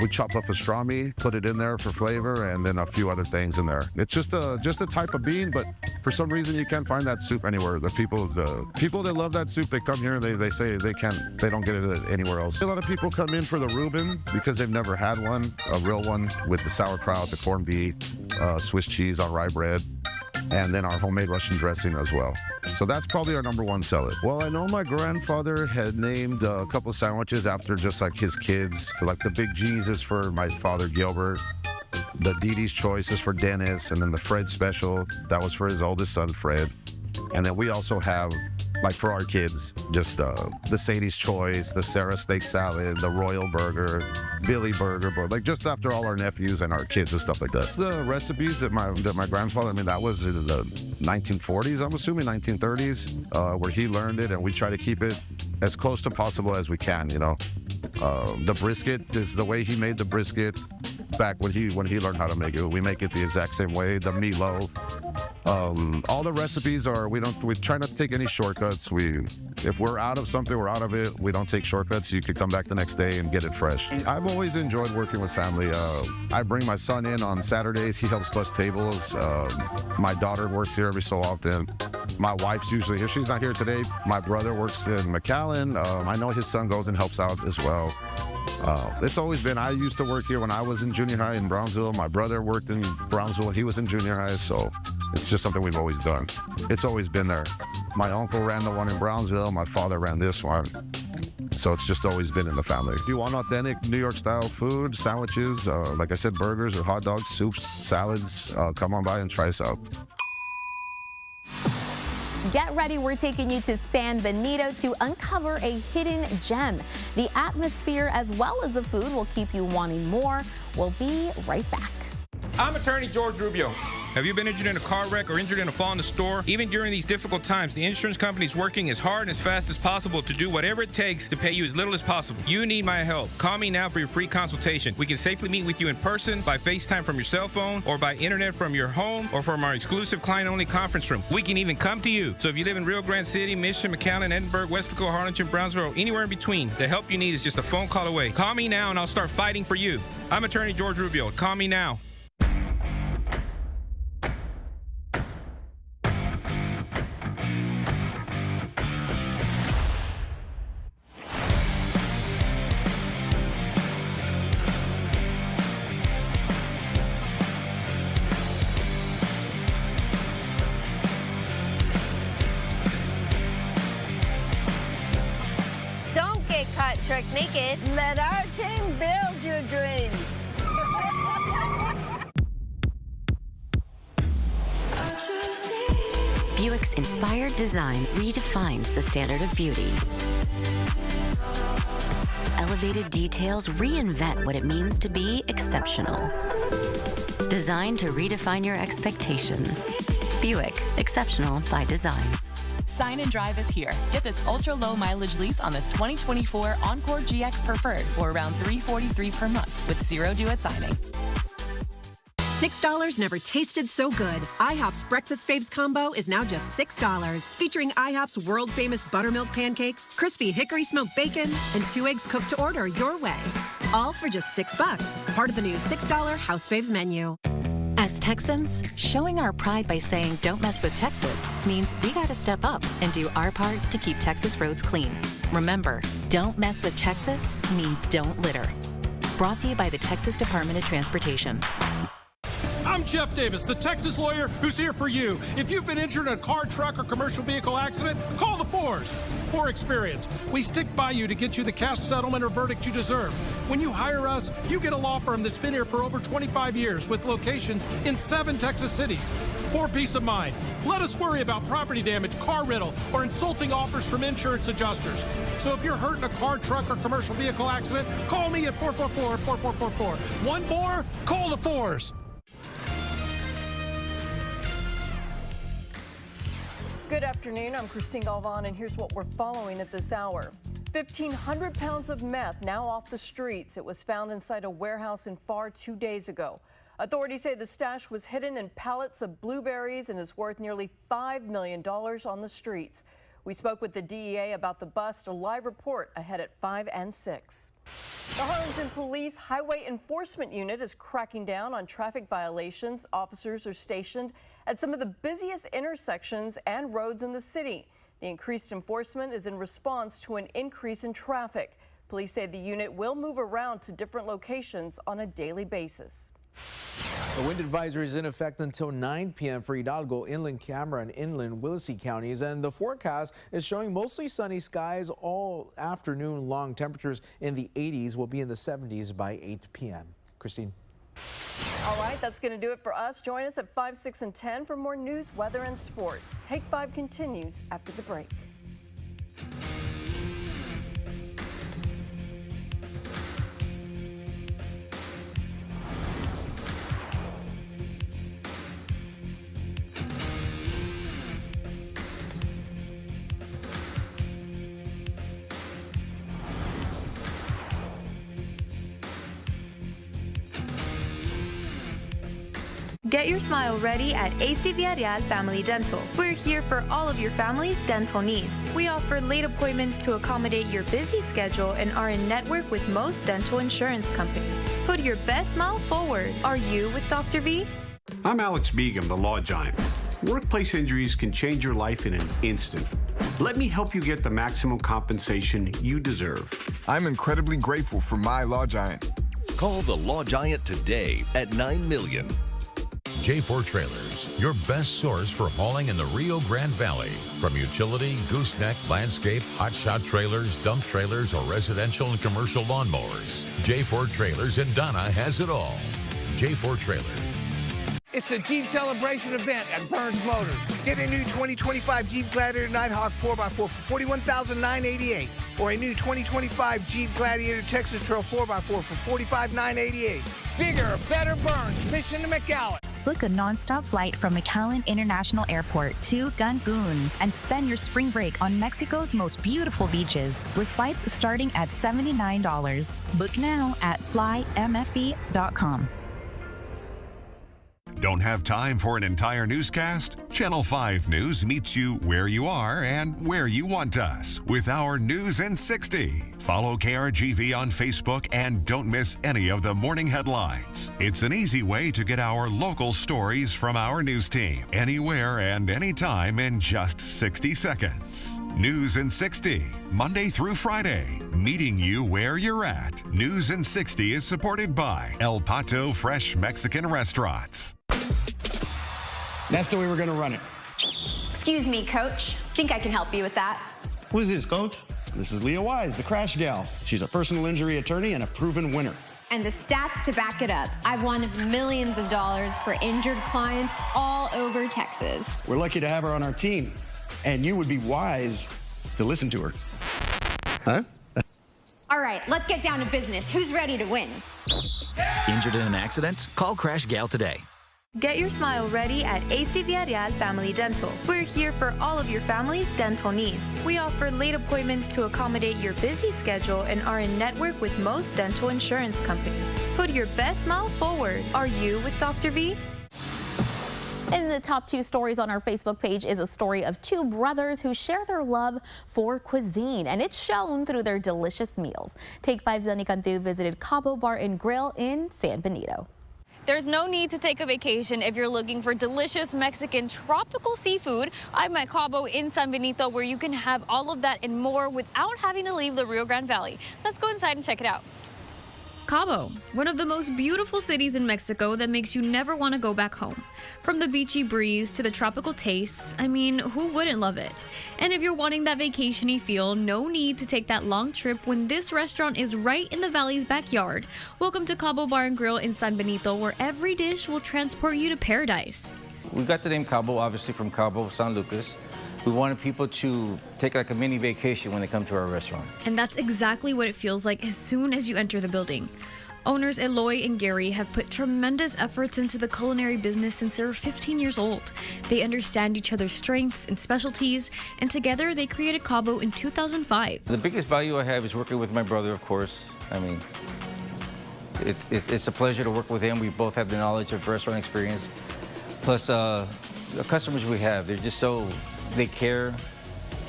we chop up pastrami, put it in there for flavor, and then a few other things in there. It's just a type of bean, but for some reason you can't find that soup anywhere. The people that love that soup, they come here and they say they don't get it anywhere else. A lot of people come in for the Reuben because they've never had one, a real one with the sauerkraut, the corned beef, Swiss cheese on rye bread, and then our homemade Russian dressing as well. So that's probably our #1 seller. Well, I know my grandfather had named a couple sandwiches after just his kids. So the Big G's is for my father Gilbert. The Dee Dee's Choice is for Dennis, and then the Fred Special, that was for his oldest son, Fred. And then we also have, for our kids, just the Sadie's Choice, the Sarah Steak Salad, the Royal Burger, Billy Burger, just after all our nephews and our kids and stuff like that. The recipes that my grandfather, that was in the 1940s, I'm assuming 1930s, where he learned it, and we try to keep it as close to possible as we can, The brisket is the way he made the brisket back when he learned how to make it. We make it the exact same way. The meatloaf. All the recipes are, we try not to take any shortcuts. If we're out of something, we're out of it. We don't take shortcuts. You could come back the next day and get it fresh. I've always enjoyed working with family. I bring my son in on Saturdays. He helps bus tables. My daughter works here every so often. My wife's usually here. She's not here today. My brother works in McAllen. I know his son goes and helps out as well. It's always been, I used to work here when I was in junior high in Brownsville. My brother worked in Brownsville. He was in junior high, so it's just something we've always done. It's always been there. My uncle ran the one in Brownsville. My father ran this one. So it's just always been in the family. If you want authentic New York style food, sandwiches, like I said, burgers or hot dogs, soups, salads, come on by and try us out. Get ready, we're taking you to San Benito to uncover a hidden gem. The atmosphere as well as the food will keep you wanting more. We'll be right back. I'm attorney George Rubio. Have you been injured in a car wreck or injured in a fall in the store? Even during these difficult times, the insurance company is working as hard and as fast as possible to do whatever it takes to pay you as little as possible. You need my help. Call me now for your free consultation. We can safely meet with you in person, by FaceTime from your cell phone, or by internet from your home, or from our exclusive client-only conference room. We can even come to you. So if you live in Rio Grande City, Mission, McAllen, Edinburgh, Westlaco, Harlingen, Brownsville, or anywhere in between, the help you need is just a phone call away. Call me now and I'll start fighting for you. I'm attorney George Rubio. Call me now. Caught trick naked. Let our team build your dreams. Buick's inspired design redefines the standard of beauty. Elevated details reinvent what it means to be exceptional. Designed to redefine your expectations. Buick, exceptional by design. Sign and Drive is here. Get this ultra-low mileage lease on this 2024 Encore GX Preferred for around $343 per month with zero due at signing. $6 never tasted so good. IHOP's Breakfast Faves combo is now just $6. Featuring IHOP's world-famous buttermilk pancakes, crispy hickory smoked bacon, and 2 eggs cooked to order your way. All for just $6. Part of the new $6 House Faves menu. As Texans, showing our pride by saying don't mess with Texas means we gotta step up and do our part to keep Texas roads clean. Remember, don't mess with Texas means don't litter. Brought to you by the Texas Department of Transportation. I'm Jeff Davis, the Texas lawyer who's here for you. If you've been injured in a car, truck, or commercial vehicle accident, call the Fours. For experience, we stick by you to get you the cash settlement or verdict you deserve. When you hire us, you get a law firm that's been here for over 25 years with locations in 7 Texas cities. For peace of mind, let us worry about property damage, car rental, or insulting offers from insurance adjusters. So if you're hurt in a car, truck, or commercial vehicle accident, call me at 444-4444. One more, call the Fours. Good afternoon, I'm Christine Galvan, and here's what we're following at this hour. 1,500 pounds of meth now off the streets. It was found inside a warehouse in Pharr 2 days ago. Authorities say the stash was hidden in pallets of blueberries and is worth nearly $5 million on the streets. We spoke with the DEA about the bust. A live report ahead at 5 and 6. The Harlingen Police Highway Enforcement Unit is cracking down on traffic violations. Officers are stationed at some of the busiest intersections and roads in the city. The increased enforcement is in response to an increase in traffic. Police say the unit will move around to different locations on a daily basis. The wind advisory is in effect until 9 p.m. for Hidalgo, Inland Camara, and Inland Willacy counties, and the forecast is showing mostly sunny skies all afternoon long. Temperatures in the 80s will be in the 70s by 8 p.m. Christine. All right, that's going to do it for us. Join us at 5, 6, and 10 for more news, weather, and sports. Take 5 continues after the break. Get your smile ready at AC Villarreal Family Dental. We're here for all of your family's dental needs. We offer late appointments to accommodate your busy schedule and are in network with most dental insurance companies. Put your best smile forward. Are you with Dr. V? I'm Alex Begum, the Law Giant. Workplace injuries can change your life in an instant. Let me help you get the maximum compensation you deserve. I'm incredibly grateful for my Law Giant. Call the Law Giant today at $9 million. J4 Trailers, your best source for hauling in the Rio Grande Valley. From utility, gooseneck, landscape, hotshot trailers, dump trailers, or residential and commercial lawnmowers, J4 Trailers in Donna has it all. J4 Trailers. It's a Jeep celebration event at Burns Motors. Get a new 2025 Jeep Gladiator Nighthawk 4x4 for $41,988, or a new 2025 Jeep Gladiator Texas Trail 4x4 for $45,988. Bigger, better Burns. Mission to McAllen. Book a nonstop flight from McAllen International Airport to Cancun and spend your spring break on Mexico's most beautiful beaches with flights starting at $79. Book now at flymfe.com. Don't have time for an entire newscast? Channel 5 News meets you where you are and where you want us with our News in 60. Follow KRGV on Facebook and don't miss any of the morning headlines. It's an easy way to get our local stories from our news team anywhere and anytime in just 60 seconds. News in 60, Monday through Friday, meeting you where you're at. News in 60 is supported by El Pato Fresh Mexican Restaurants. That's the way we're going to run it. Excuse me, Coach. Think I can help you with that. Who is this, Coach? This is Leah Wise, the Crash Gal. She's a personal injury attorney and a proven winner. And the stats to back it up. I've won millions of dollars for injured clients all over Texas. We're lucky to have her on our team. And you would be wise to listen to her. Huh? All right, let's get down to business. Who's ready to win? Injured in an accident? Call Crash Gal today. Get your smile ready at AC Villarreal Family Dental. We're here for all of your family's dental needs. We offer late appointments to accommodate your busy schedule and are in network with most dental insurance companies. Put your best smile forward. Are you with Dr. V? In the top 2 stories on our Facebook page is a story of 2 brothers who share their love for cuisine, and it's shown through their delicious meals. Take 5's Danny Cantu visited Cabo Bar and Grill in San Benito. There's no need to take a vacation if you're looking for delicious Mexican tropical seafood. I'm at Cabo in San Benito, where you can have all of that and more without having to leave the Rio Grande Valley. Let's go inside and check it out. Cabo, one of the most beautiful cities in Mexico that makes you never want to go back home. From the beachy breeze to the tropical tastes, I mean, who wouldn't love it? And if you're wanting that vacation-y feel, no need to take that long trip when this restaurant is right in the valley's backyard. Welcome to Cabo Bar and Grill in San Benito, where every dish will transport you to paradise. We got the name Cabo, obviously from Cabo San Lucas. We wanted people to take like a mini vacation when they come to our restaurant. And that's exactly what it feels like as soon as you enter the building. Owners Eloy and Gary have put tremendous efforts into the culinary business since they were 15 years old. They understand each other's strengths and specialties, and together they created Cabo in 2005. The biggest value I have is working with my brother, of course. I mean, it's a pleasure to work with him. We both have the knowledge of restaurant experience. Plus, the customers we have, they're just so... They care.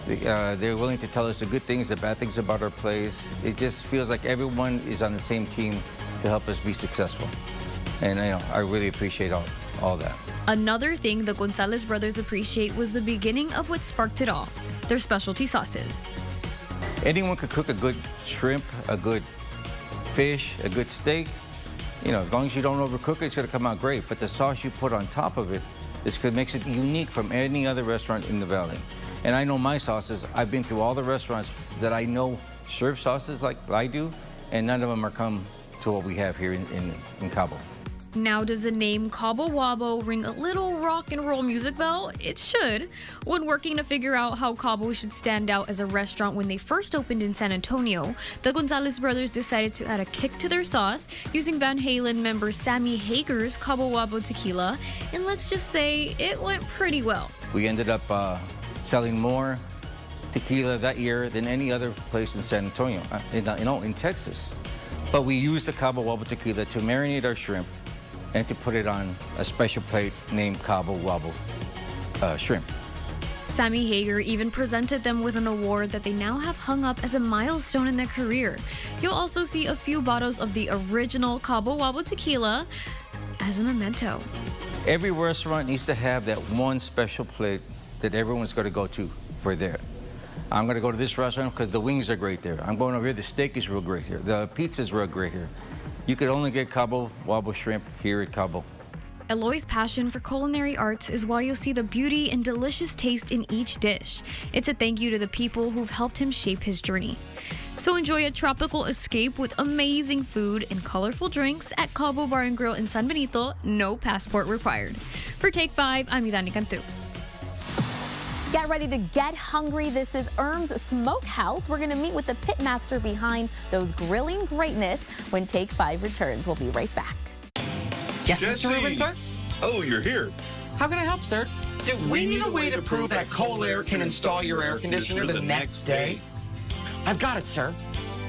They're willing to tell us the good things, the bad things about our place. It just feels like everyone is on the same team to help us be successful. And I really appreciate all that. Another thing the Gonzalez brothers appreciate was the beginning of what sparked it all, their specialty sauces. Anyone could cook a good shrimp, a good fish, a good steak. As long as you don't overcook it, it's gonna come out great. But the sauce you put on top of it, this makes it unique from any other restaurant in the valley. And I know my sauces. I've been through all the restaurants that I know serve sauces like I do, and none of them are come to what we have here in Cabo. Now, does the name Cabo Wabo ring a little rock and roll music bell? It should. When working to figure out how Cabo should stand out as a restaurant when they first opened in San Antonio, the Gonzalez brothers decided to add a kick to their sauce using Van Halen member Sammy Hager's Cabo Wabo tequila, and let's just say it went pretty well. We ended up selling more tequila that year than any other place in San Antonio, in Texas. But we used the Cabo Wabo tequila to marinate our shrimp and to put it on a special plate named Cabo Wabo shrimp. Sammy Hager even presented them with an award that they now have hung up as a milestone in their career. You'll also see a few bottles of the original Cabo Wabo tequila as a memento. Every restaurant needs to have that one special plate that everyone's going to go to for I'm going to go to this restaurant because the wings are great there. I'm going over here, the steak is real great here. The pizza's real great here. You could only get Cabo Wabo shrimp here at Cabo. Eloy's passion for culinary arts is why you'll see the beauty and delicious taste in each dish. It's a thank you to the people who've helped him shape his journey. So enjoy a tropical escape with amazing food and colorful drinks at Cabo Bar and Grill in San Benito, no passport required. For Take 5, I'm Idani Cantu. Get ready to get hungry. This is Erm's Smokehouse. We're going to meet with the pitmaster behind those grilling greatness when Take 5 returns. We'll be right back. Yes, Jesse. Mr. Rubin, sir? Oh, you're here. How can I help, sir? Do we need a way to prove that Kohler can install your air conditioner the next day? I've got it, sir.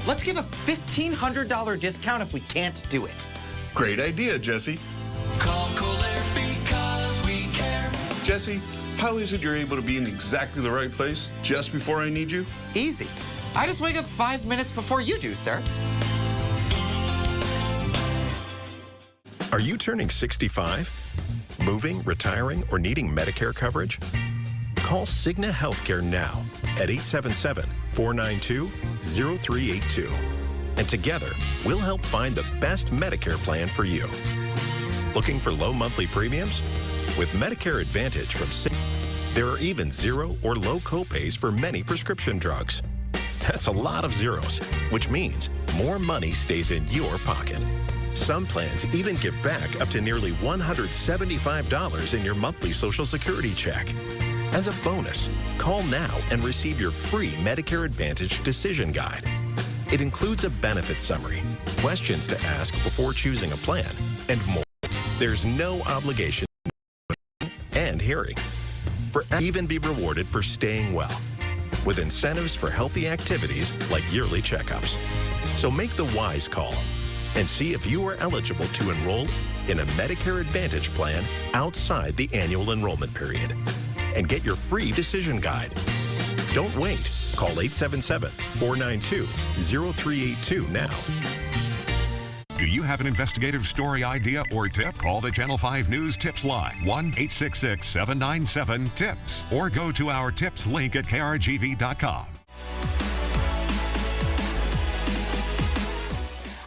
Let's give a $1,500 discount if we can't do it. Great idea, Jesse. Call Kohler because we care. Jesse, how is it you're able to be in exactly the right place just before I need you? Easy. I just wake up 5 minutes before you do, sir. Are you turning 65? Moving, retiring, or needing Medicare coverage? Call Cigna Healthcare now at 877-492-0382. And together, we'll help find the best Medicare plan for you. Looking for low monthly premiums? With Medicare Advantage from Cigna, there are even zero or low copays for many prescription drugs. That's a lot of zeros, which means more money stays in your pocket. Some plans even give back up to nearly $175 in your monthly Social Security check. As a bonus, call now and receive your free Medicare Advantage decision guide. It includes a benefit summary, questions to ask before choosing a plan, and more. There's no obligation and hearing. Even be rewarded for staying well, with incentives for healthy activities like yearly checkups. So make the wise call and see if you are eligible to enroll in a Medicare Advantage plan outside the annual enrollment period. And get your free decision guide. Don't wait. Call 877-492-0382 now. Do you have an investigative story idea or tip? Call the Channel 5 News Tips Line, 1-866-797-TIPS, or go to our tips link at krgv.com.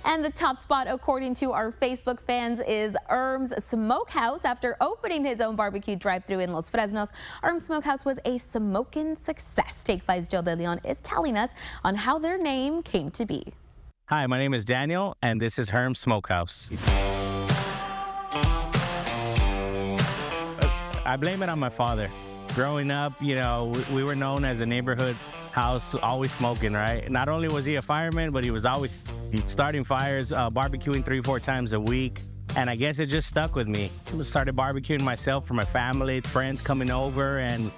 And the top spot, according to our Facebook fans, is Erm's Smokehouse. After opening his own barbecue drive-thru in Los Fresnos, Erm's Smokehouse was a smoking success. Take 5's Joe De Leon is telling us on how their name came to be. Hi, my name is Daniel, and this is Erm's Smokehouse. I blame it on my father. Growing up, you know, we were known as a neighborhood house, always smoking, right? Not only was he a fireman, but he was always starting fires, barbecuing 3-4 times a week. And I guess it just stuck with me. I started barbecuing myself for my family, friends coming over, and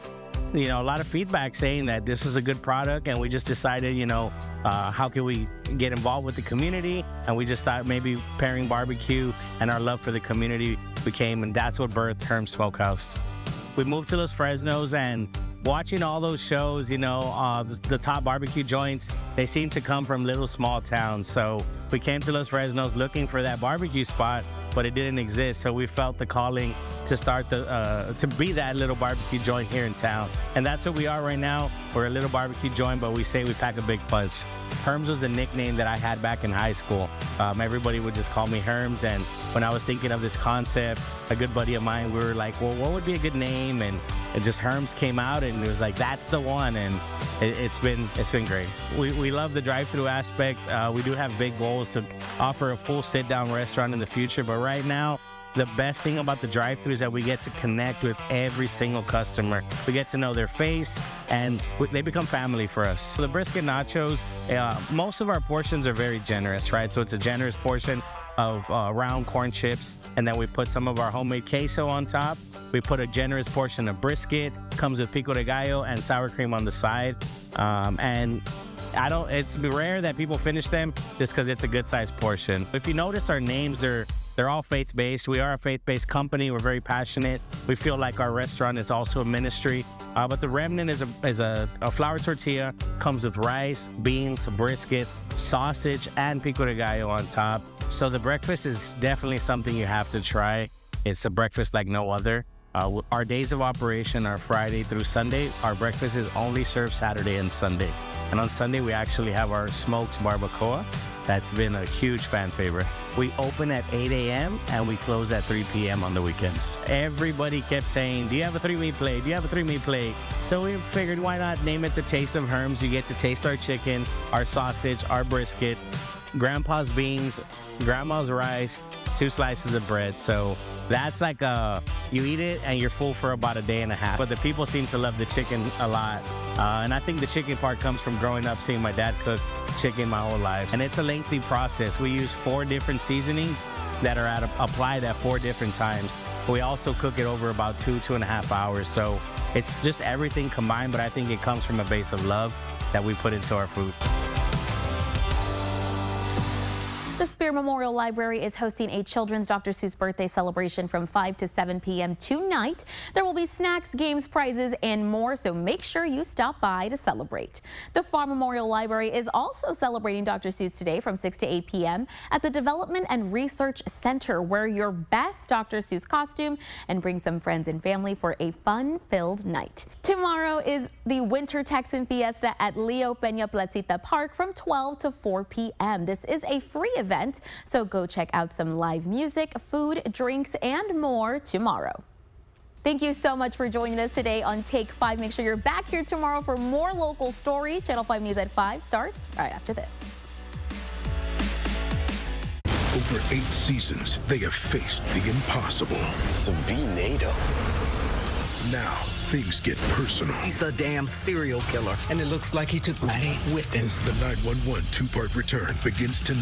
you know, a lot of feedback saying that this is a good product, and we just decided, you know, how can we get involved with the community? And we just thought maybe pairing barbecue and our love for the community became, and that's what birthed Erm's Smokehouse. We moved to Los Fresnos, and watching all those shows, you know, the top barbecue joints, they seem to come from little small towns. So we came to Los Fresnos looking for that barbecue spot, but it didn't exist. So we felt the calling to start to be that little barbecue joint here in town. And that's what we are right now. We're a little barbecue joint, but we say we pack a big punch. Herms was a nickname that I had back in high school. Everybody would just call me Herms. And when I was thinking of this concept, a good buddy of mine, we were like, well, what would be a good name? And it just Herms came out, and it was like, that's the one. And it's been great. We love the drive-through aspect. We do have big goals to offer a full sit-down restaurant in the future. But right now, the best thing about the drive-thru is that we get to connect with every single customer. We get to know their face, and they become family for us. So the brisket nachos, most of our portions are very generous, right? So it's a generous portion of round corn chips, and then we put some of our homemade queso on top. We put a generous portion of brisket, comes with pico de gallo and sour cream on the side. And it's rare that people finish them just because it's a good sized portion. If you notice, our names are they're all faith-based. We are a faith-based company. We're very passionate. We feel like our restaurant is also a ministry. But the remnant is a flour tortilla, comes with rice, beans, brisket, sausage, and pico de gallo on top. So the breakfast is definitely something you have to try. It's a breakfast like no other. Our days of operation are Friday through Sunday. Our breakfast is only served Saturday and Sunday. And on Sunday, we actually have our smoked barbacoa. That's been a huge fan favorite. We open at 8 a.m. and we close at 3 p.m. on the weekends. Everybody kept saying, do you have a 3-meat plate? Do you have a 3-meat plate? So we figured, why not name it the Taste of Herms? You get to taste our chicken, our sausage, our brisket, grandpa's beans, grandma's rice, 2 slices of bread. So that's like you eat it and you're full for about a day and a half. But the people seem to love the chicken a lot. And I think the chicken part comes from growing up seeing my dad cook chicken my whole life. And it's a lengthy process. We use 4 different seasonings that are applied at 4 different times. We also cook it over about 2.5 hours. So it's just everything combined, but I think it comes from a base of love that we put into our food. The Spear Memorial Library is hosting a children's Dr. Seuss birthday celebration from 5 to 7 p.m. tonight. There will be snacks, games, prizes, and more, so make sure you stop by to celebrate. The Farm Memorial Library is also celebrating Dr. Seuss today from 6 to 8 p.m. at the Development and Research Center. Wear your best Dr. Seuss costume and bring some friends and family for a fun-filled night. Tomorrow is the Winter Texan Fiesta at Leo Peña Placita Park from 12 to 4 p.m. This is a free event, so go check out some live music, food, drinks, and more tomorrow. Thank you so much for joining us today on Take 5. Make sure you're back here tomorrow for more local stories. Channel 5 News at 5 starts right after this. Over 8 seasons, they have faced the impossible. So be NATO. Now, things get personal. He's a damn serial killer. And it looks like he took Maddie with him. The 911 2-part return begins tonight.